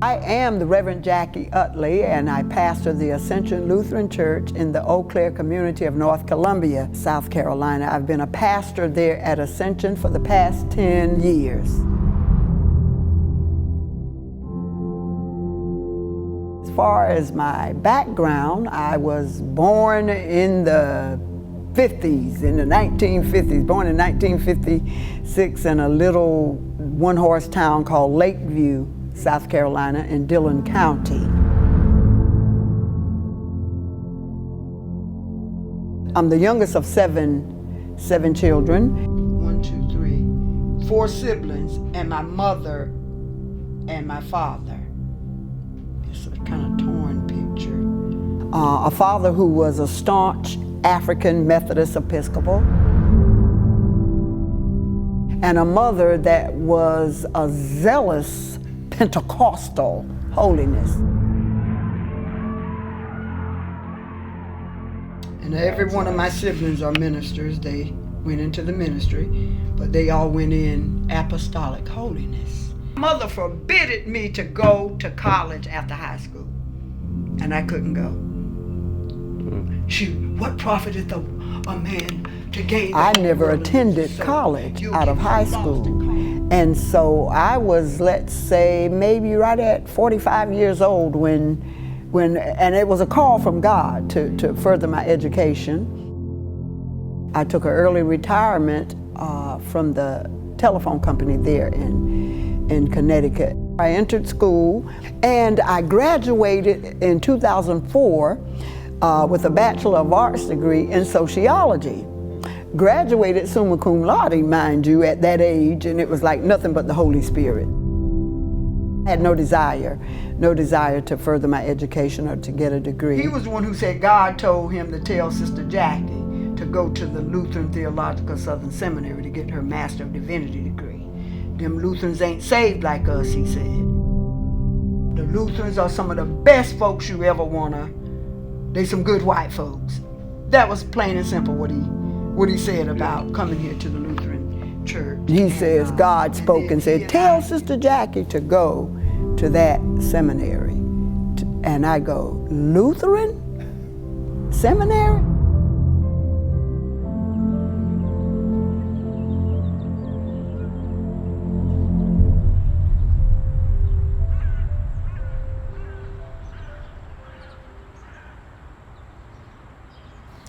I am the Reverend Jackie Utley, and I pastor the Ascension Lutheran Church in the Eau Claire community of North Columbia, South Carolina. I've been a pastor there at Ascension for the past 10 years. As far as my background, I was born in the 50s, in the 1950s, born in 1956 in a little one-horse town called Lakeview, South Carolina, in Dillon County. I'm the youngest of seven children. 1, 2, 3, 4 siblings, and my mother and my father. It's a kind of torn picture. A father who was a staunch African Methodist Episcopal, and a mother that was a zealous Pentecostal holiness. And every one of my siblings are ministers. They went into the ministry, but they all went in apostolic holiness. My mother forbid me to go to college after high school, and I couldn't go. What profiteth a man to gain? I never attended college out of high school. And so I was, let's say, maybe right at 45 years old when and it was a call from God to further my education. I took an early retirement from the telephone company there in Connecticut. I entered school and I graduated in 2004 with a Bachelor of Arts degree in sociology. Graduated summa cum laude, mind you, at that age, and it was like nothing but the Holy Spirit. I had no desire to further my education or to get a degree. He was the one who said God told him to tell Sister Jackie to go to the Lutheran Theological Southern Seminary to get her Master of Divinity degree. Them Lutherans ain't saved like us, he said. The Lutherans are some of the best folks you ever they some good white folks. That was plain and simple what he said about coming here to the Lutheran church. He says God spoke and said, tell Sister Jackie to go to that seminary. And I go, Lutheran seminary?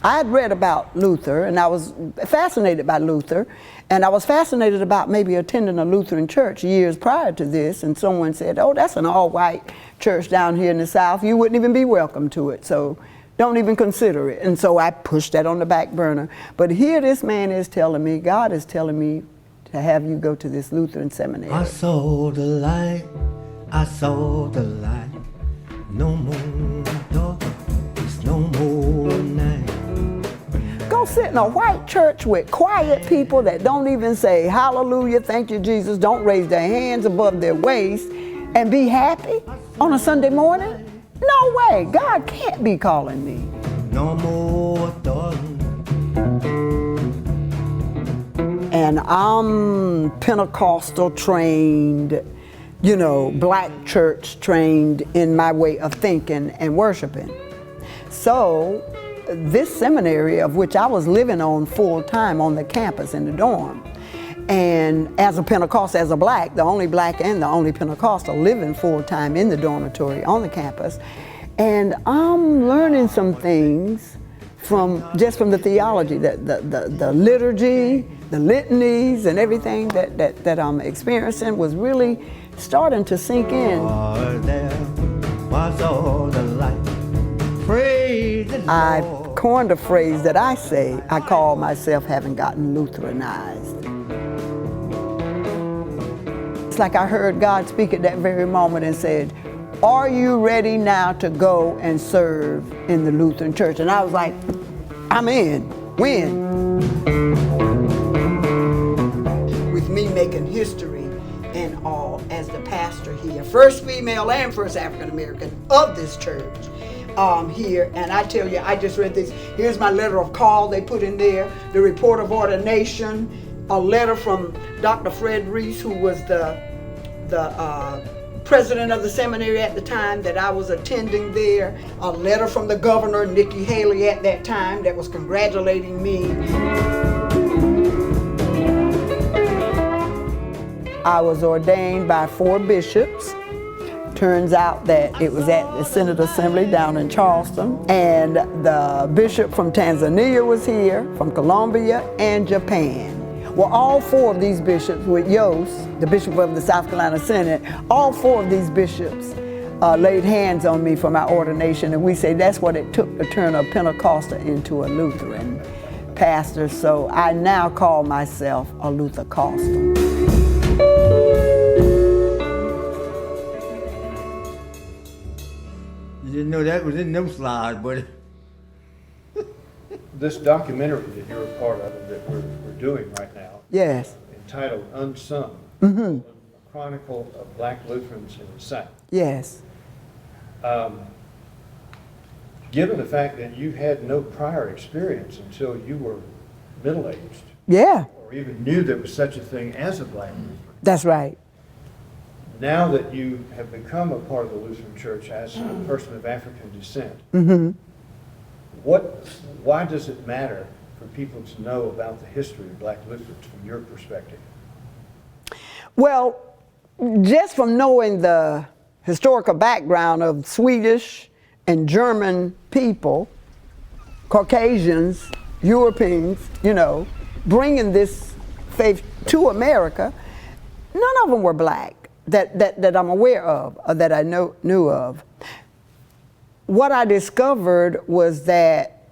I had read about Luther, and I was fascinated by Luther, and I was fascinated about maybe attending a Lutheran church years prior to this, and someone said, oh, that's an all-white church down here in the South. You wouldn't even be welcome to it, so don't even consider it. And so I pushed that on the back burner. But here this man is telling me, God is telling me to have you go to this Lutheran seminary. I saw the light, no more darkness, no more night. Go sit in a white church with quiet people that don't even say hallelujah, thank you Jesus, don't raise their hands above their waist, and be happy on a Sunday morning? No way, God can't be calling me. No more darkness. And I'm Pentecostal trained, black church trained in my way of thinking and worshiping. So this seminary, of which I was living on full time on the campus in the dorm, and as a Pentecostal, as a black, the only black and the only Pentecostal living full time in the dormitory on the campus, and I'm learning some things from the theology, the liturgy, the litanies, and everything that I'm experiencing was really starting to sink in. There was all the light. Praise the Lord. I coined a phrase that I say, I call myself having gotten Lutheranized. It's like I heard God speak at that very moment and said, are you ready now to go and serve in the Lutheran church? And I was like, I'm in. When? With me making history and all as the pastor here, first female and first African-American of this church. Here, and I tell you, I just read this. Here's my letter of call they put in there, the report of ordination, a letter from Dr. Fred Reese, who was the president of the seminary at the time that I was attending there, a letter from the governor, Nikki Haley, at that time, that was congratulating me. I was ordained by 4 bishops. Turns out that it was at the Synod Assembly down in Charleston, and the bishop from Tanzania was here, from Colombia, and Japan. Well, all 4 of these bishops, with Yost, the bishop of the South Carolina Synod, all 4 of these bishops laid hands on me for my ordination, and we say that's what it took to turn a Pentecostal into a Lutheran pastor. So I now call myself a Luthercostal. You didn't know that was in them slides, buddy. This documentary that you're a part of, that we're doing right now, Yes. entitled Unsung, a Chronicle of Black Lutherans in the South. Yes. Given the fact that you had no prior experience until you were middle-aged, Yeah, or even knew there was such a thing as a Black Lutheran, that's right. now that you have become a part of the Lutheran Church as a person of African descent, why does it matter for people to know about the history of Black Lutherans from your perspective? Well, just from knowing the historical background of Swedish and German people, Caucasians, Europeans, you know, bringing this faith to America, none of them were black that I'm aware of, or that I knew of. What I discovered was that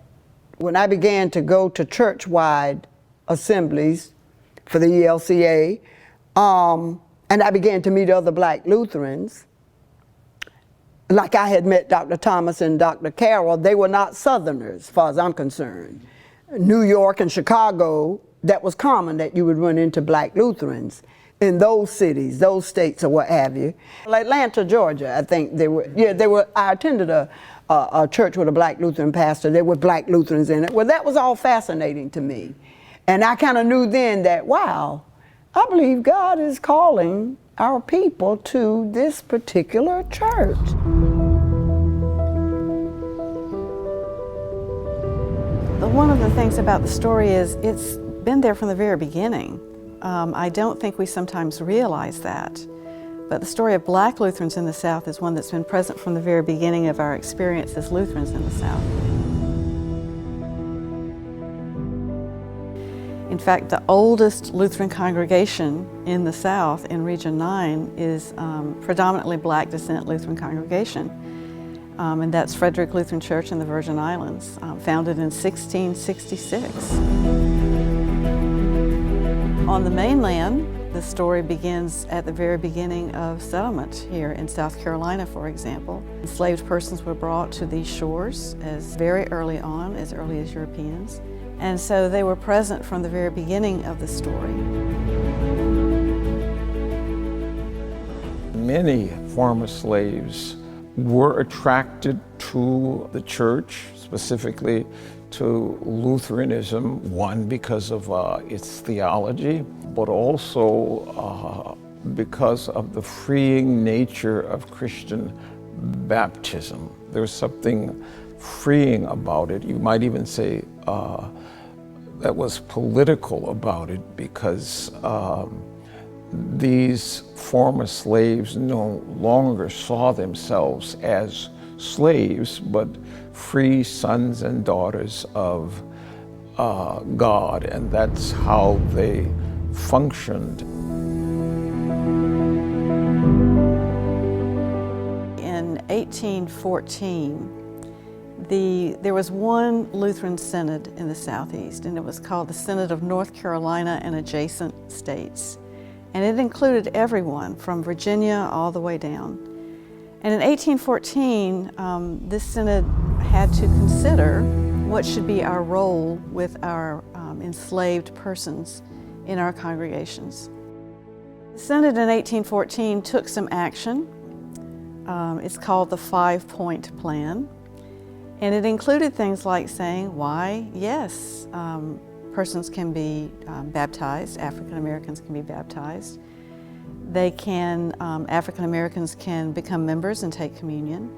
when I began to go to church-wide assemblies for the ELCA, and I began to meet other Black Lutherans, like I had met Dr. Thomas and Dr. Carroll, they were not Southerners, as far as I'm concerned. New York and Chicago, that was common that you would run into Black Lutherans in those cities, those states, or what have you. Atlanta, Georgia, I think they were. I attended a church with a Black Lutheran pastor. There were Black Lutherans in it. Well, that was all fascinating to me. And I kind of knew then that, wow, I believe God is calling our people to this particular church. One of the things about the story is it's been there from the very beginning. I don't think we sometimes realize that. But the story of Black Lutherans in the South is one that's been present from the very beginning of our experience as Lutherans in the South. In fact, the oldest Lutheran congregation in the South, in Region 9, is predominantly Black descent Lutheran congregation. And that's Frederick Lutheran Church in the Virgin Islands, founded in 1666. On the mainland, the story begins at the very beginning of settlement here in South Carolina, for example. Enslaved persons were brought to these shores as very early on, as early as Europeans. And so they were present from the very beginning of the story. Many former slaves were attracted to the church, specifically to Lutheranism, one, because of its theology, but also because of the freeing nature of Christian baptism. There's something freeing about it. You might even say that was political about it, because these former slaves no longer saw themselves as slaves, but free sons and daughters of God, and that's how they functioned. In 1814, there was one Lutheran synod in the Southeast, and it was called the Synod of North Carolina and adjacent states. And it included everyone from Virginia all the way down. And in 1814, this synod had to consider what should be our role with our enslaved persons in our congregations. The synod in 1814 took some action. It's called the 5-point plan. And it included things like saying why, yes, persons can be baptized, African-Americans can be baptized. They can, African Americans can become members and take communion.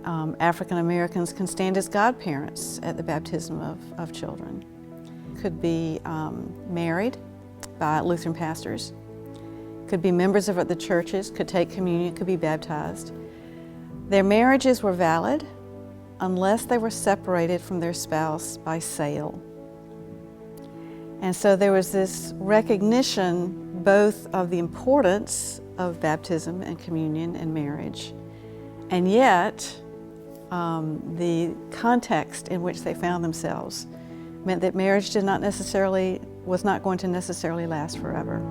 African Americans can stand as godparents at the baptism of children. Could be married by Lutheran pastors. Could be members of the churches, could take communion, could be baptized. Their marriages were valid unless they were separated from their spouse by sale. And so there was this recognition both of the importance of baptism and communion and marriage, and yet the context in which they found themselves meant that marriage was not going to necessarily last forever.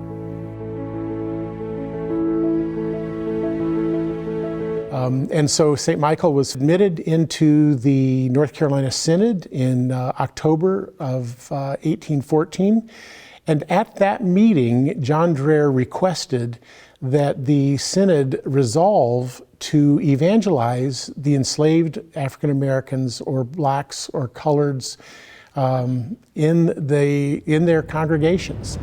And so St. Michael was admitted into the North Carolina Synod in October of 1814. And at that meeting, John Dreher requested that the Synod resolve to evangelize the enslaved African Americans or blacks or coloreds in their congregations.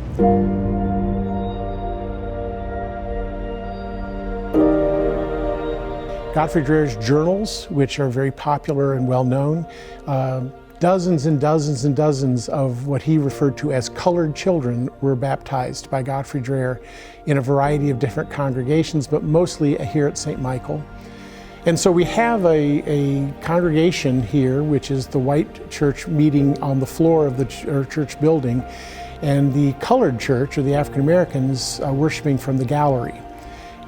Godfrey Dreher's journals, which are very popular and well known, dozens and dozens and dozens of what he referred to as colored children were baptized by Godfrey Dreher in a variety of different congregations, but mostly here at St. Michael. And so we have a congregation here, which is the white church meeting on the floor of the church building, and the colored church, or the African Americans, worshiping from the gallery.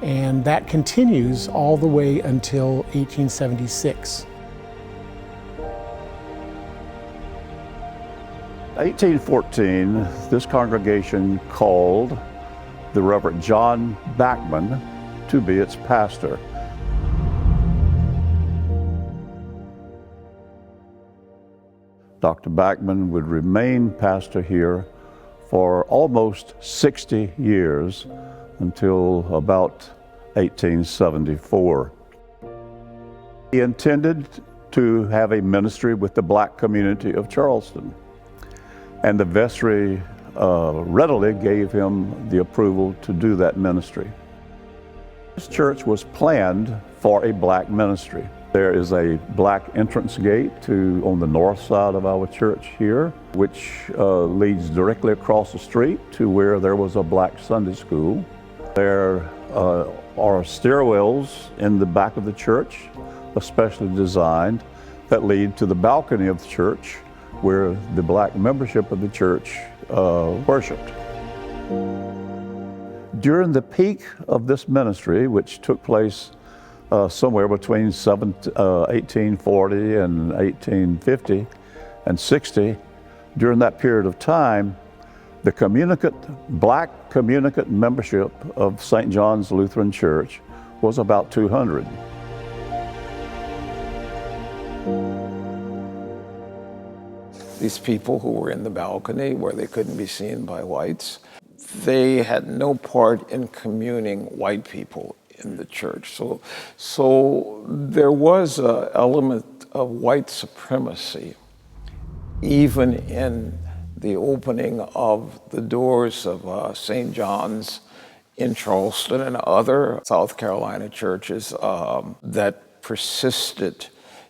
And that continues all the way until 1876. 1814, this congregation called the Reverend John Bachmann to be its pastor. Dr. Bachmann would remain pastor here for almost 60 years until about 1874. He intended to have a ministry with the black community of Charleston, and the vestry readily gave him the approval to do that ministry. This church was planned for a black ministry. There is a black entrance gate on the north side of our church here, which leads directly across the street to where there was a black Sunday school. There are stairwells in the back of the church, especially designed, that lead to the balcony of the church where the black membership of the church worshiped. During the peak of this ministry, which took place somewhere between 1840 and 1850 and 60, during that period of time, the black communicant membership of St. John's Lutheran Church was about 200. These people who were in the balcony where they couldn't be seen by whites, they had no part in communing white people in the church. So there was an element of white supremacy even in the opening of the doors of St. John's in Charleston and other South Carolina churches that persisted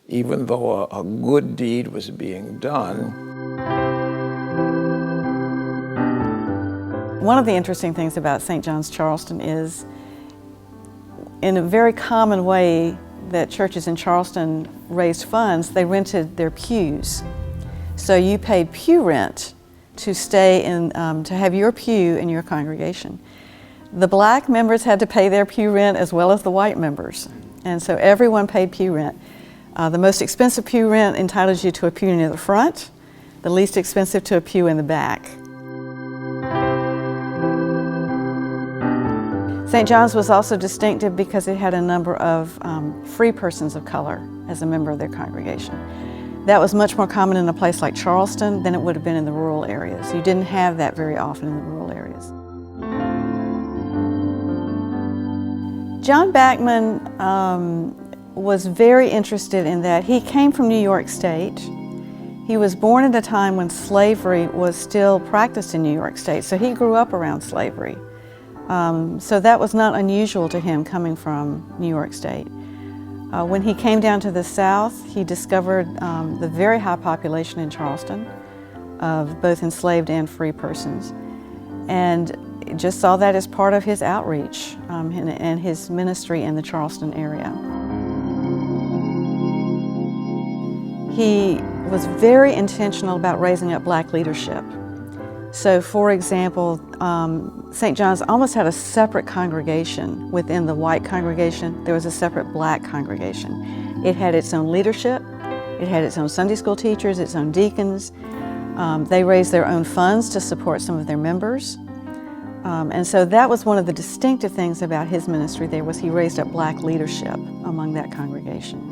even though a good deed was being done. One of the interesting things about St. John's Charleston is, in a very common way that churches in Charleston raised funds, they rented their pews. So you paid pew rent to stay in, to have your pew in your congregation. The black members had to pay their pew rent as well as the white members. And so everyone paid pew rent. The most expensive pew rent entitles you to a pew near the front, the least expensive to a pew in the back. St. John's was also distinctive because it had a number of free persons of color as a member of their congregation. That was much more common in a place like Charleston than it would have been in the rural areas. You didn't have that very often in the rural areas. John Bachmann was very interested in that. He came from New York State. He was born at a time when slavery was still practiced in New York State, so he grew up around slavery. So that was not unusual to him coming from New York State. When he came down to the South, he discovered the very high population in Charleston of both enslaved and free persons, and just saw that as part of his outreach and his ministry in the Charleston area. He was very intentional about raising up black leadership. So, for example, St. John's almost had a separate congregation within the white congregation. There was a separate black congregation. It had its own leadership. It had its own Sunday school teachers, its own deacons. They raised their own funds to support some of their members. And so that was one of the distinctive things about his ministry there, was he raised up black leadership among that congregation.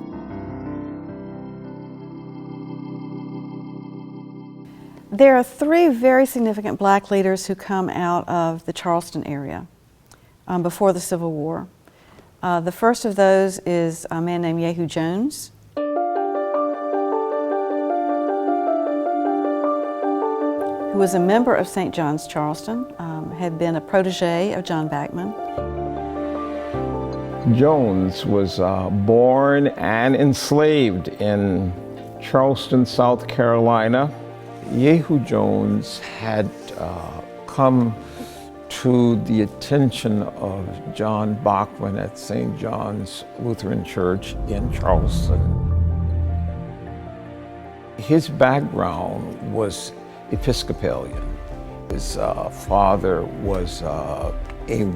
There are three very significant black leaders who come out of the Charleston area before the Civil War. The first of those is a man named Jehu Jones. Who was a member of St. John's Charleston, had been a protege of John Bachmann. Jones was born and enslaved in Charleston, South Carolina. Jehu Jones had come to the attention of John Bachmann at St. John's Lutheran Church in Charleston. His background was Episcopalian. His father was a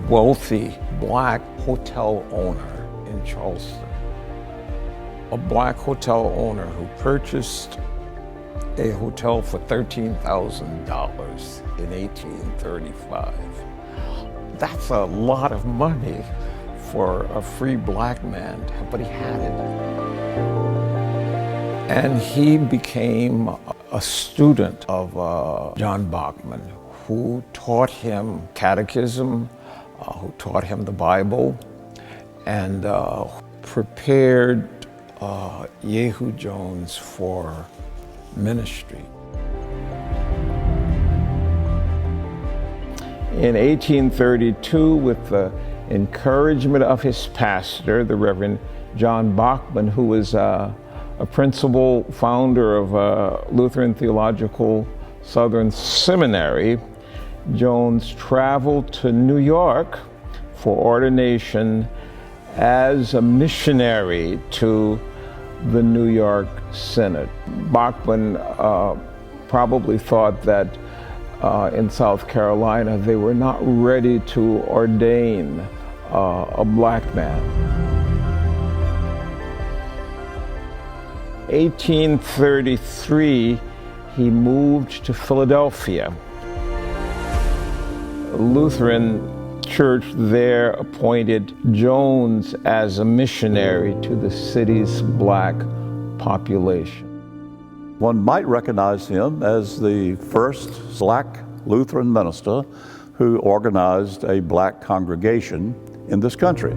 wealthy black hotel owner in Charleston. A black hotel owner who purchased a hotel for $13,000 in 1835. That's a lot of money for a free black man, but he had it. And he became a student of John Bachmann, who taught him catechism, who taught him the Bible, and prepared Jehu Jones for ministry. In 1832, with the encouragement of his pastor, the Reverend John Bachmann, who was a principal founder of Lutheran Theological Southern Seminary, Jones traveled to New York for ordination as a missionary to the New York Synod. Bachmann probably thought that in South Carolina they were not ready to ordain a black man. 1833, he moved to Philadelphia. A Lutheran church there appointed Jones as a missionary to the city's black population. One might recognize him as the first black Lutheran minister who organized a black congregation in this country.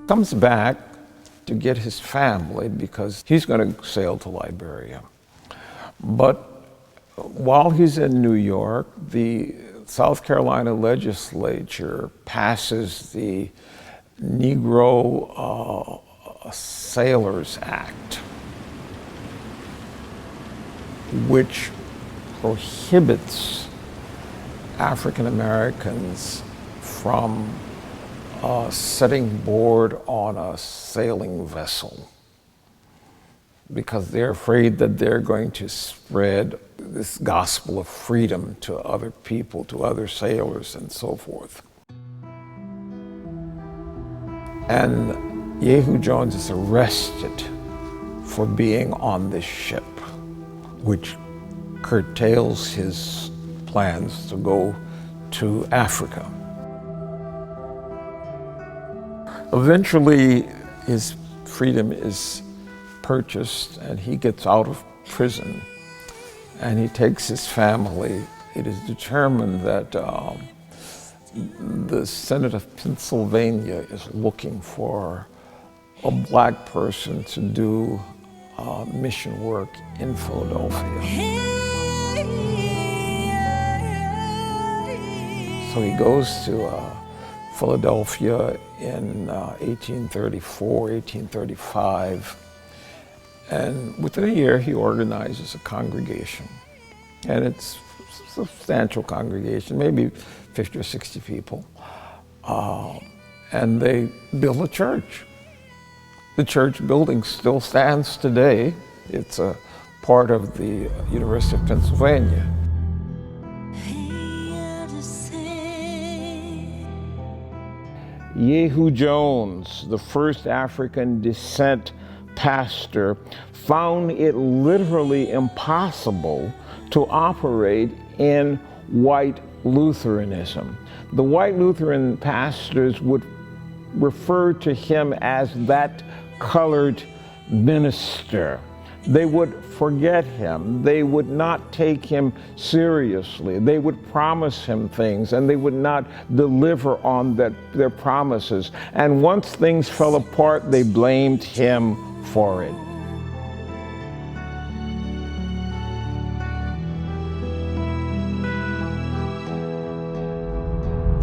Comes back to get his family because he's going to sail to Liberia. But while he's in New York, the South Carolina legislature passes the Negro Sailors Act, which prohibits African Americans from setting board on a sailing vessel because they're afraid that they're going to spread this gospel of freedom to other people, to other sailors, and so forth. And Jehu Jones is arrested for being on this ship, which curtails his plans to go to Africa. Eventually, his freedom is purchased and he gets out of prison and he takes his family. It is determined that the Synod of Pennsylvania is looking for a black person to do mission work in Philadelphia. So he goes to Philadelphia in 1834, 1835, and within a year he organizes a congregation. And it's a substantial congregation, maybe 50 or 60 people. And they build a church. The church building still stands today. It's a part of the University of Pennsylvania. Jehu Jones, the first African descent pastor, found it literally impossible to operate in white Lutheranism. The white Lutheran pastors would refer to him as that colored minister. They would forget him. They would not take him seriously. They would promise him things and they would not deliver on their promises. And once things fell apart, they blamed him for it.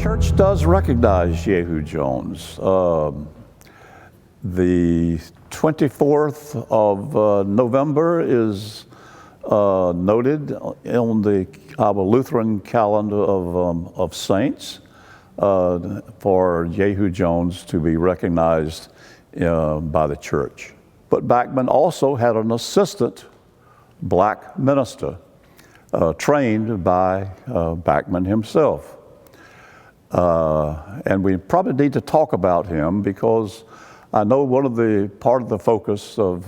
Church does recognize Jehu Jones. The 24th of November is noted on our Lutheran calendar of saints for Jehu Jones to be recognized by the church. But Bachmann also had an assistant black minister trained by Bachmann himself. And we probably need to talk about him because I know part of the focus of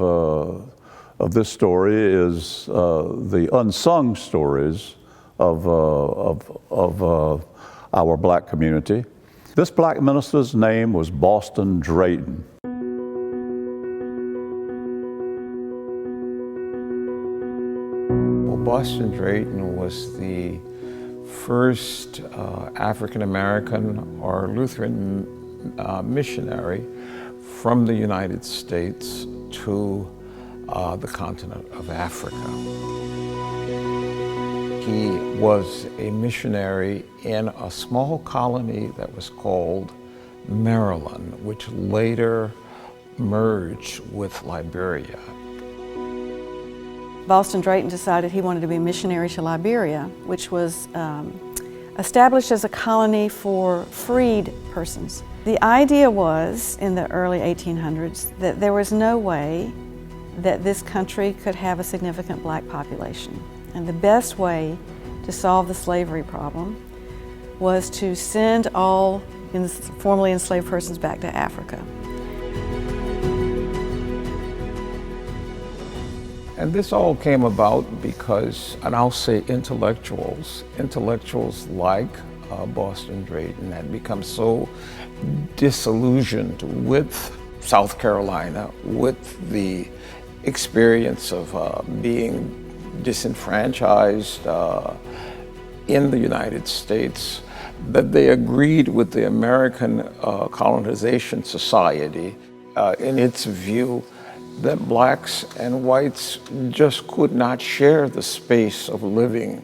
this story is the unsung stories of our black community. This black minister's name was Boston Drayton. Well, Boston Drayton was the first African-American or Lutheran missionary from the United States to the continent of Africa. He was a missionary in a small colony that was called Maryland, which later merged with Liberia. Boston Drayton decided he wanted to be a missionary to Liberia, which was established as a colony for freed persons. The idea was, in the early 1800s, that there was no way that this country could have a significant black population. And the best way to solve the slavery problem was to send all formerly enslaved persons back to Africa. And this all came about because, and I'll say intellectuals like Boston Drayton had become so disillusioned with South Carolina, with the experience of being disenfranchised in the United States, that they agreed with the American Colonization Society in its view that blacks and whites just could not share the space of living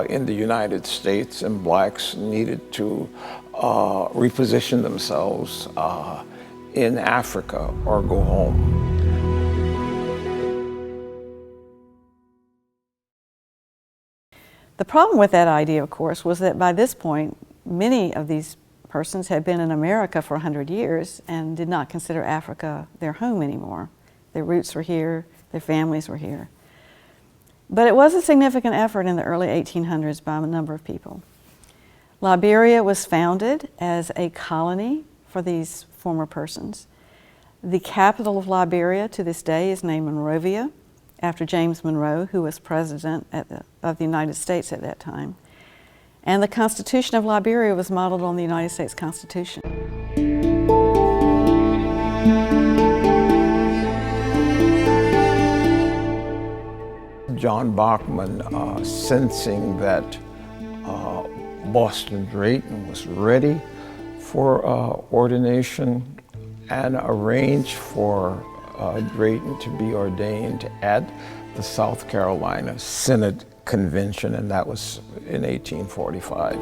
in the United States, and blacks needed to reposition themselves in Africa or go home. The problem with that idea, of course, was that by this point, many of these persons had been in America for 100 years and did not consider Africa their home anymore. Their roots were here, their families were here. But it was a significant effort in the early 1800s by a number of people. Liberia was founded as a colony for these former persons. The capital of Liberia to this day is named Monrovia, after James Monroe, who was president of the United States at that time. And the Constitution of Liberia was modeled on the United States Constitution. John Bachmann, sensing that Boston Drayton was ready for ordination, and arranged for Drayton to be ordained at the South Carolina Synod Convention, and that was in 1845.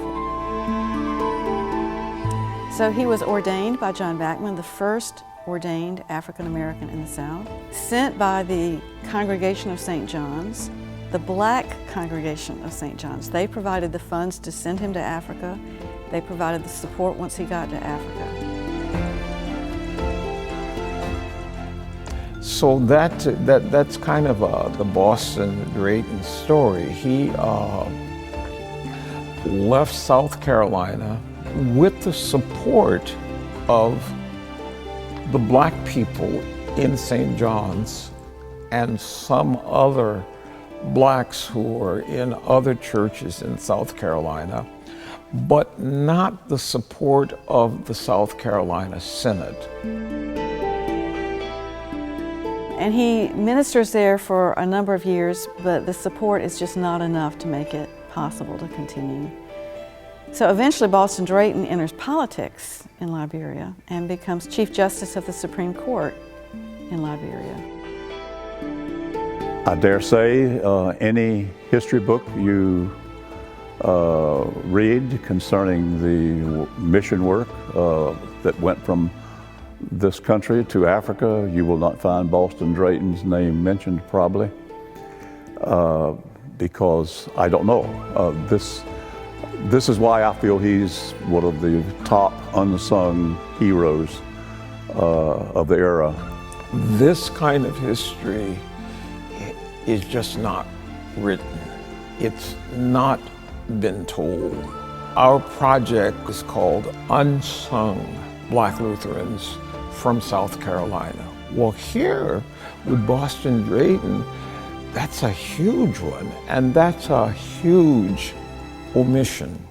So he was ordained by John Bachmann, the first ordained African-American in the South, sent by the Congregation of St. John's, the Black Congregation of St. John's. They provided the funds to send him to Africa. They provided the support once he got to Africa. So that's kind of the Boston Drayton story. He left South Carolina with the support of the black people in St. John's and some other blacks who were in other churches in South Carolina, but not the support of the South Carolina Synod. And he ministers there for a number of years, but the support is just not enough to make it possible to continue. So eventually Boston Drayton enters politics in Liberia and becomes Chief Justice of the Supreme Court in Liberia. I dare say any history book you read concerning the mission work that went from this country to Africa, you will not find Boston Drayton's name mentioned probably, because I don't know. This is why I feel he's one of the top unsung heroes of the era. This kind of history is just not written. It's not been told. Our project is called Unsung Black Lutherans from South Carolina. Well, here with Boston Drayton, that's a huge one, and that's a huge omission.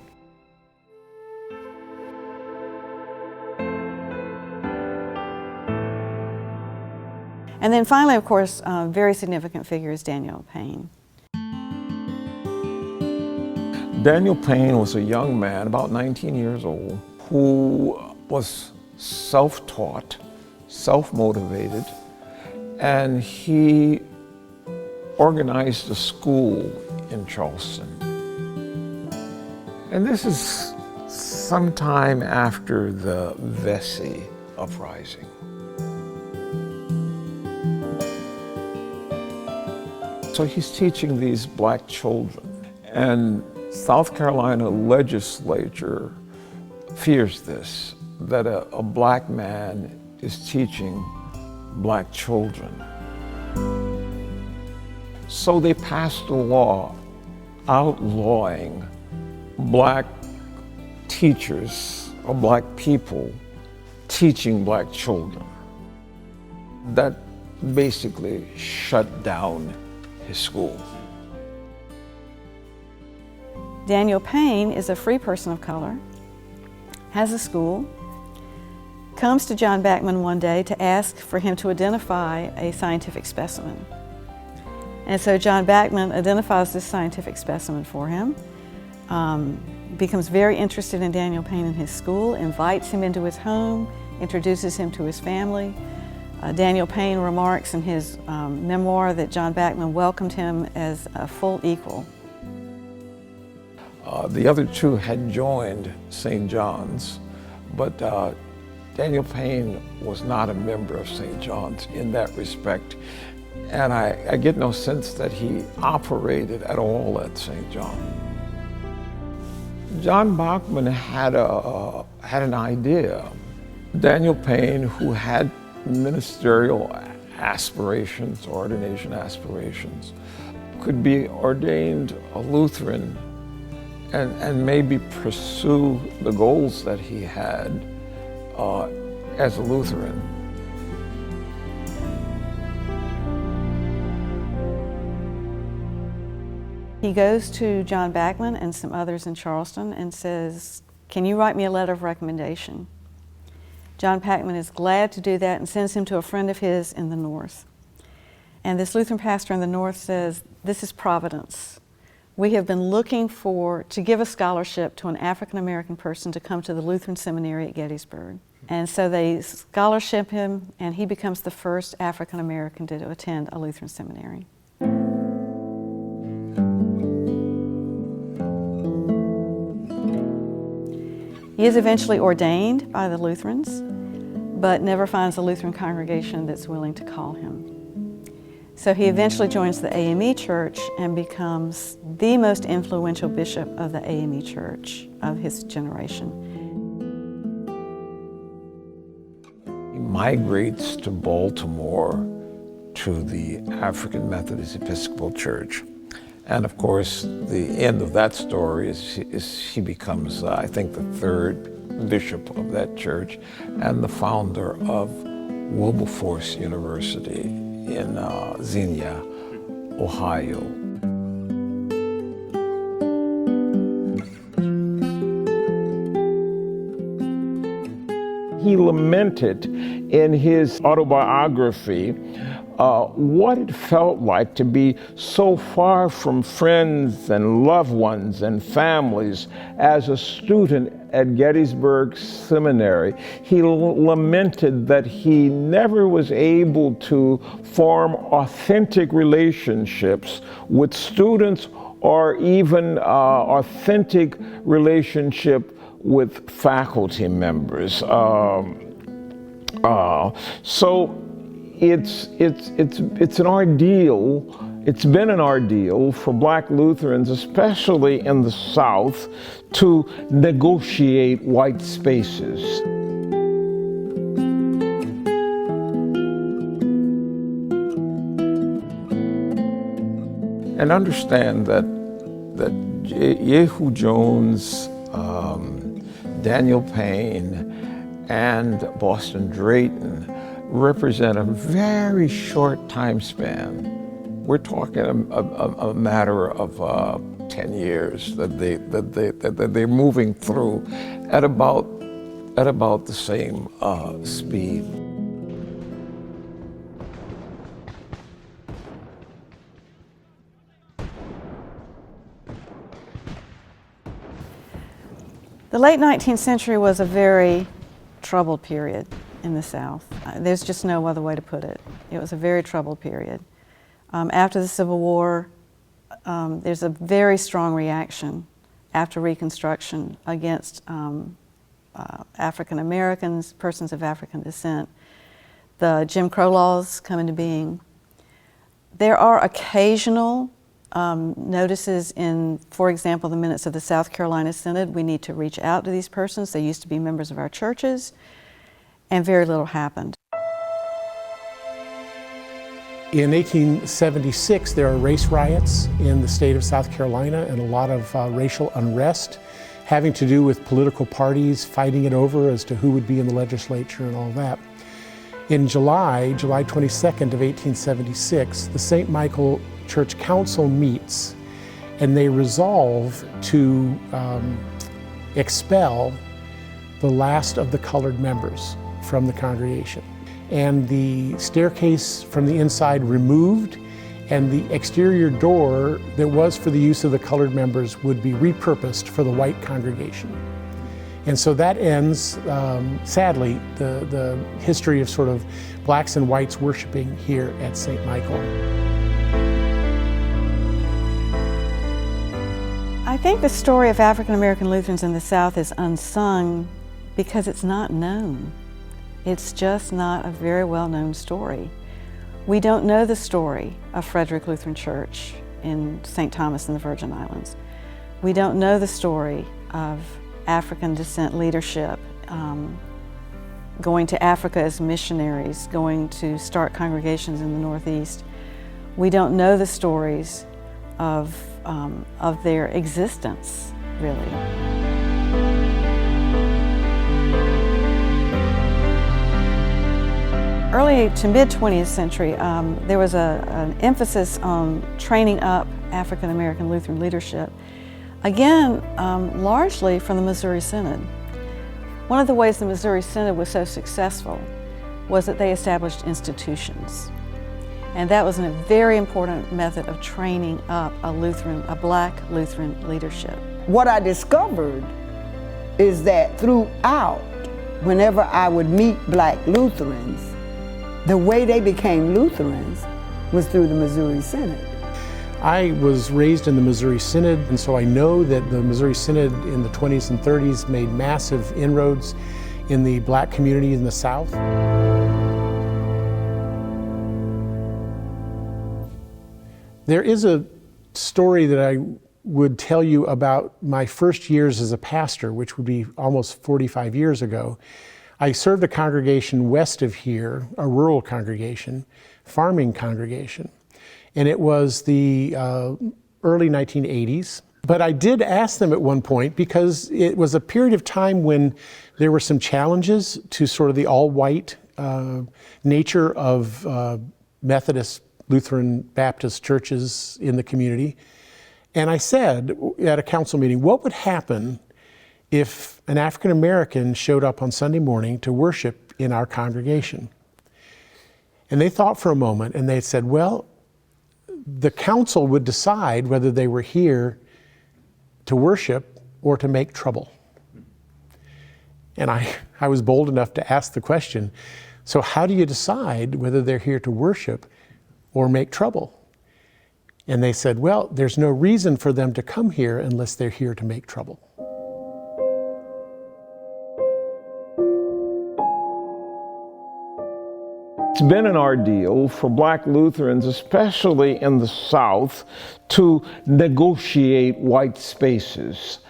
And then finally, of course, a very significant figure is Daniel Payne. Daniel Payne was a young man, about 19 years old, who was self-taught, self-motivated, and he organized a school in Charleston. And this is sometime after the Vesey uprising. So he's teaching these black children, and South Carolina legislature fears this, that a black man is teaching black children. So they passed a law outlawing black teachers or black people teaching black children. That basically shut down his school. Daniel Payne is a free person of color, has a school, comes to John Bachmann one day to ask for him to identify a scientific specimen. And so John Bachmann identifies this scientific specimen for him, becomes very interested in Daniel Payne and his school, invites him into his home, introduces him to his family. Daniel Payne remarks in his memoir that John Bachmann welcomed him as a full equal. The other two had joined St. John's, but Daniel Payne was not a member of St. John's in that respect. And I get no sense that he operated at all at St. John. John Bachmann had an idea. Daniel Payne, who had ministerial aspirations, ordination aspirations, could be ordained a Lutheran and maybe pursue the goals that he had as a Lutheran. He goes to John Bachmann and some others in Charleston and says, "Can you write me a letter of recommendation?" John Bachmann is glad to do that and sends him to a friend of his in the North. And this Lutheran pastor in the North says, "This is providence. We have been looking to give a scholarship to an African-American person to come to the Lutheran seminary at Gettysburg." And so they scholarship him, and he becomes the first African-American to attend a Lutheran seminary. He is eventually ordained by the Lutherans, but never finds a Lutheran congregation that's willing to call him. So he eventually joins the AME Church and becomes the most influential bishop of the AME Church of his generation. He migrates to Baltimore to the African Methodist Episcopal Church. And of course, the end of that story is he becomes, I think, the third bishop of that church and the founder of Wilberforce University in Xenia, Ohio. He lamented in his autobiography what it felt like to be so far from friends and loved ones and families as a student at Gettysburg Seminary. He lamented that he never was able to form authentic relationships with students or even authentic relationship with faculty members. So it's an ordeal. It's been an ordeal for Black Lutherans, especially in the South, to negotiate white spaces. And understand that Jehu Jones, Daniel Payne, and Boston Drayton represent a very short time span. We're talking a matter of 10 years that they're moving through at about the same speed. The late 19th century was a very troubled period in the South. There's just no other way to put it. It was a very troubled period. After the Civil War, there's a very strong reaction after Reconstruction against African Americans, persons of African descent. The Jim Crow laws come into being. There are occasional notices in, for example, the minutes of the South Carolina Synod. We need to reach out to these persons. They used to be members of our churches, and very little happened. In 1876, there are race riots in the state of South Carolina and a lot of racial unrest having to do with political parties fighting it over as to who would be in the legislature and all that. In July 22nd of 1876, the St. Michael Church Council meets and they resolve to expel the last of the colored members from the congregation. And the staircase from the inside removed, and the exterior door that was for the use of the colored members would be repurposed for the white congregation. And so that ends, sadly, the history of sort of blacks and whites worshiping here at St. Michael. I think the story of African-American Lutherans in the South is unsung because it's not known. It's just not a very well-known story. We don't know the story of Frederick Lutheran Church in St. Thomas in the Virgin Islands. We don't know the story of African descent leadership going to Africa as missionaries, going to start congregations in the Northeast. We don't know the stories of their existence, really. Early to mid-20th century, there was an emphasis on training up African-American Lutheran leadership, again, largely from the Missouri Synod. One of the ways the Missouri Synod was so successful was that they established institutions. And that was a very important method of training up a Black Lutheran leadership. What I discovered is that throughout, whenever I would meet Black Lutherans, the way they became Lutherans was through the Missouri Synod. I was raised in the Missouri Synod, and so I know that the Missouri Synod in the 20s and 30s made massive inroads in the black community in the South. There is a story that I would tell you about my first years as a pastor, which would be almost 45 years ago. I served a congregation west of here, a rural congregation, farming congregation, and it was the early 1980s. But I did ask them at one point, because it was a period of time when there were some challenges to sort of the all-white nature of Methodist, Lutheran, Baptist churches in the community. And I said at a council meeting, what would happen if an African American showed up on Sunday morning to worship in our congregation? And they thought for a moment, and they said, well, the council would decide whether they were here to worship or to make trouble. And I was bold enough to ask the question, so how do you decide whether they're here to worship or make trouble? And they said, well, there's no reason for them to come here unless they're here to make trouble. It's been an ordeal for Black Lutherans, especially in the South, to negotiate white spaces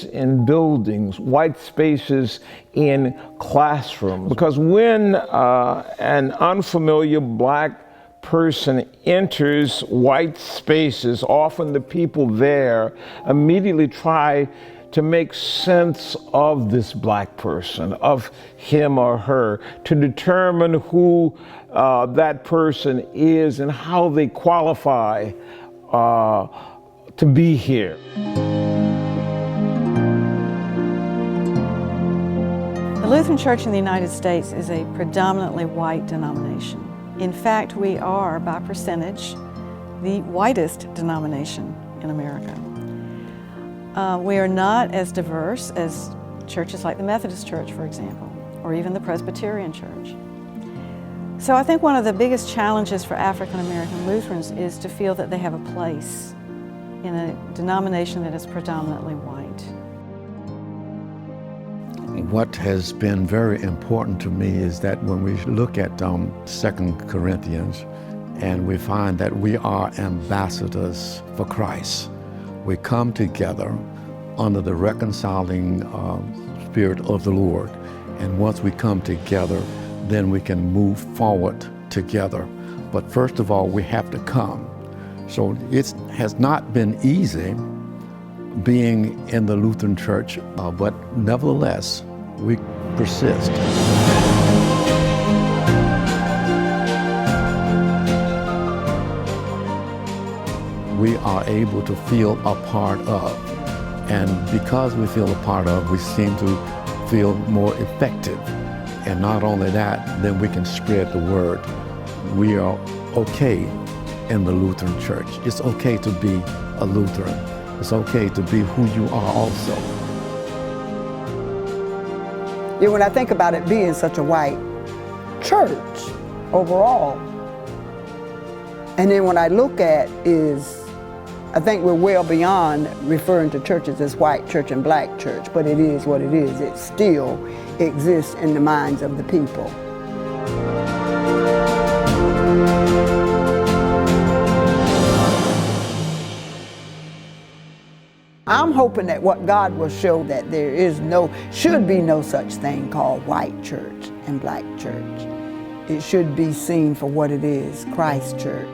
in buildings, white spaces in classrooms. Because when an unfamiliar black person enters white spaces, often the people there immediately try to make sense of this black person, of him or her, to determine who that person is and how they qualify to be here. The Lutheran Church in the United States is a predominantly white denomination. In fact, we are, by percentage, the whitest denomination in America. We are not as diverse as churches like the Methodist Church, for example, or even the Presbyterian Church. So I think one of the biggest challenges for African-American Lutherans is to feel that they have a place in a denomination that is predominantly white. What has been very important to me is that when we look at 2 Corinthians and we find that we are ambassadors for Christ, we come together under the reconciling spirit of the Lord. And once we come together, then we can move forward together. But first of all, we have to come. So it has not been easy being in the Lutheran Church, but nevertheless, we persist. We are able to feel a part of. And because we feel a part of, we seem to feel more effective. And not only that, then we can spread the word. We are okay in the Lutheran Church. It's okay to be a Lutheran. It's okay to be who you are also. Yeah, when I think about it being such a white church overall, and then when I look at I think we're well beyond referring to churches as white church and black church, but it is what it is. It still exists in the minds of the people. I'm hoping that what God will show that there is should be no such thing called white church and black church. It should be seen for what it is, Christ church.